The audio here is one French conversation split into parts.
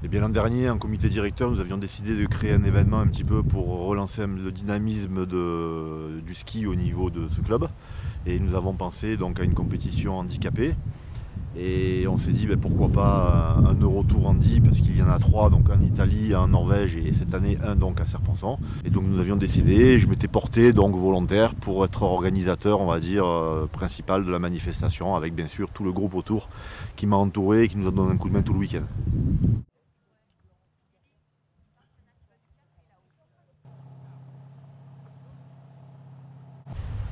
Et bien l'an dernier, en comité directeur, nous avions décidé de créer un événement un petit peu pour relancer le dynamisme du ski au niveau de ce club. Et nous avons pensé donc à une compétition handicapée. Et on s'est dit pourquoi pas un Eurotour handi, parce qu'il y en a 3 donc en Italie, en Norvège et cette année un donc à Serponçon. Et donc nous avions décidé, je m'étais porté donc volontaire pour être organisateur, on va dire, principal de la manifestation, avec bien sûr tout le groupe autour qui m'a entouré et qui nous a donné un coup de main tout le week-end.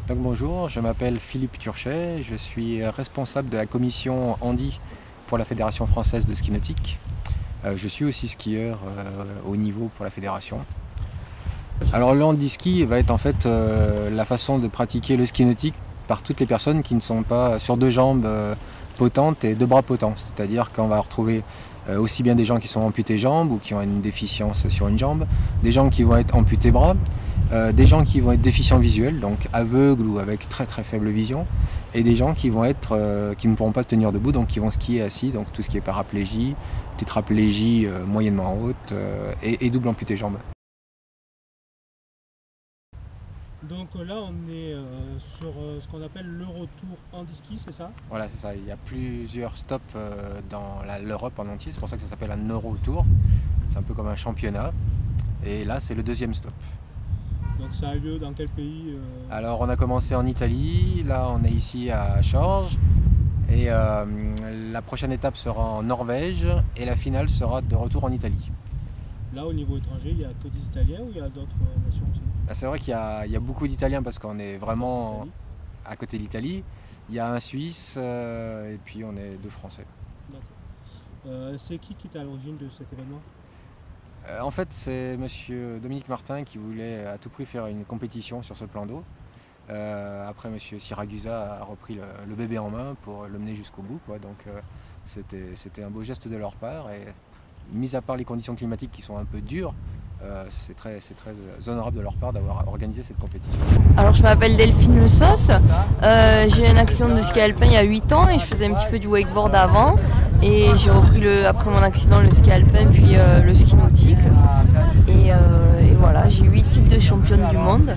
Donc bonjour, je m'appelle Philippe Turchet, je suis responsable de la commission handi pour la Fédération française de ski nautique. Je suis aussi skieur haut niveau pour la fédération. Alors le handi-ski va être en fait la façon de pratiquer le ski nautique par toutes les personnes qui ne sont pas sur 2 jambes potentes et 2 bras potents. C'est-à-dire qu'on va retrouver aussi bien des gens qui sont amputés jambes ou qui ont une déficience sur une jambe, des gens qui vont être amputés bras, des gens qui vont être déficients visuels, donc aveugles ou avec très très faible vision, et des gens qui vont être qui ne pourront pas se tenir debout, donc qui vont skier assis, donc tout ce qui est paraplégie, tétraplégie moyennement haute et double amputé jambes. Donc là on est sur ce qu'on appelle l'Eurotour handi-ski, c'est ça? Voilà, c'est ça, il y a plusieurs stops dans l'Europe en entier, c'est pour ça que ça s'appelle un Eurotour, c'est un peu comme un championnat, et là c'est le 2e stop. Donc ça a lieu dans quel pays? Alors on a commencé en Italie, là on est ici à Chorges, et la prochaine étape sera en Norvège, et la finale sera de retour en Italie. Là au niveau étranger, il n'y a que des Italiens ou il y a d'autres nations aussi? C'est vrai qu'il y a beaucoup d'Italiens parce qu'on est vraiment à côté de l'Italie. Il y a un Suisse et puis on est 2 Français. D'accord. C'est qui est à l'origine de cet événement? En fait, c'est monsieur Dominique Martin qui voulait à tout prix faire une compétition sur ce plan d'eau. Après, monsieur Siragusa a repris le bébé en main pour le mener jusqu'au bout, quoi. Donc c'était un beau geste de leur part. Et mis à part les conditions climatiques qui sont un peu dures, c'est très honorable de leur part d'avoir organisé cette compétition. Alors je m'appelle Delphine Le Sauce, j'ai eu un accident de ski alpin il y a 8 ans et je faisais un petit peu du wakeboard avant et j'ai repris après mon accident le ski alpin puis le ski nautique et voilà, j'ai 8 titres de championne du monde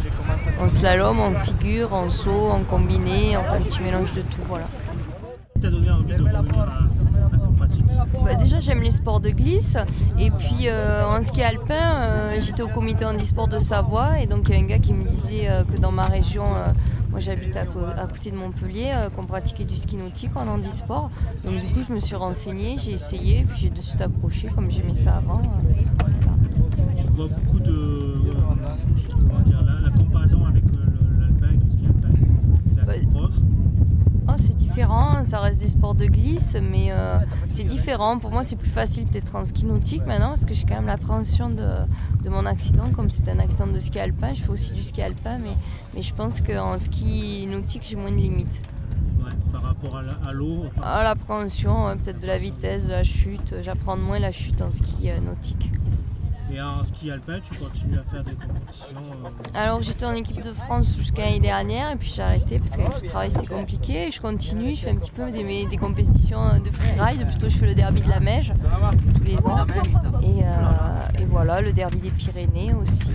en slalom, en figure, en saut, en combiné, enfin un petit mélange de tout, voilà. T'as donné envie de revenir à cette pratique? Déjà j'aime les sports de glisse et puis en ski alpin j'étais au comité handisport de Savoie et donc il y a un gars qui me disait que dans ma région, moi j'habite à côté de Montpellier, qu'on pratiquait du ski nautique en handisport. Donc du coup je me suis renseignée, j'ai essayé puis j'ai de suite accroché comme j'aimais ça avant. Tu vois beaucoup de la comparaison avec l'alpin et le ski alpin, c'est assez proche? Oh, c'est différent, ça reste des sports de glisse, mais c'est différent. Pour moi, c'est plus facile peut-être en ski nautique maintenant, parce que j'ai quand même l'appréhension de mon accident. Comme c'était un accident de ski alpin, je fais aussi du ski alpin, mais je pense qu'en ski nautique, j'ai moins de limites. Ouais, par rapport à l'eau? À l'appréhension, peut-être de la vitesse, de la chute. J'apprends moins la chute en ski nautique. Et en ski alpin, tu continues à faire des compétitions? Alors j'étais en équipe de France jusqu'à l'année dernière et puis j'ai arrêté parce qu'avec le travail c'est compliqué. Et je continue, je fais un petit peu des compétitions de freeride, plutôt je fais le derby de la Meige tous les ans. Et voilà, le derby des Pyrénées aussi.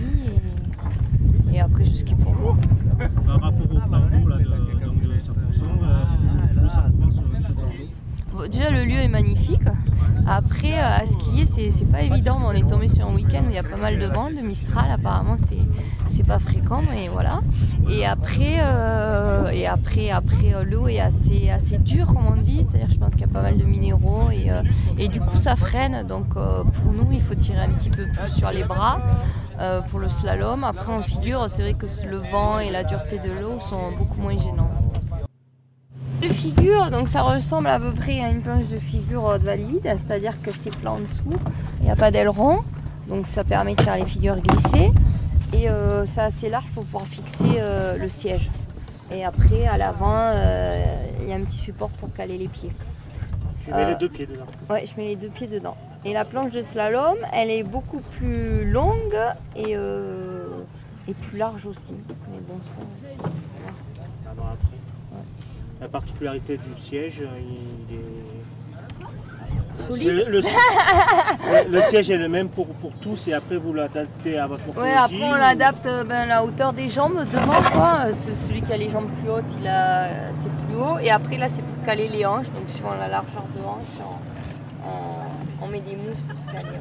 Et après je skie pour moi. Par rapport au plan d'eau de Serponçon, tu le sens comment ce plan d'eau? Déjà le lieu est magnifique. Après à skier c'est pas évident, mais on est tombé sur un week-end où il y a pas mal de vent, de Mistral apparemment c'est pas fréquent, mais voilà. Et après l'eau est assez dure comme on dit, c'est-à-dire je pense qu'il y a pas mal de minéraux et du coup ça freine, donc pour nous il faut tirer un petit peu plus sur les bras pour le slalom. Après en figure c'est vrai que le vent et la dureté de l'eau sont beaucoup moins gênants. De figure, donc ça ressemble à peu près à une planche de figure de valide, c'est-à-dire que c'est plat en dessous, il n'y a pas d'aileron, donc ça permet de faire les figures glissées et c'est assez large pour pouvoir fixer le siège. Et après à l'avant, il y a un petit support pour caler les pieds. Tu mets les 2 pieds dedans? Ouais, je mets les 2 pieds dedans. Et la planche de slalom, elle est beaucoup plus longue et plus large aussi. Mais bon, ça, La particularité du siège, solide. Le siège est le même pour tous et après vous l'adaptez à votre morphologie. Oui, après on l'adapte la hauteur des jambes devant, quoi. Celui qui a les jambes plus hautes, c'est plus haut. Et après là c'est pour caler les hanches, donc suivant la largeur de hanche, on met des mousses pour se caler.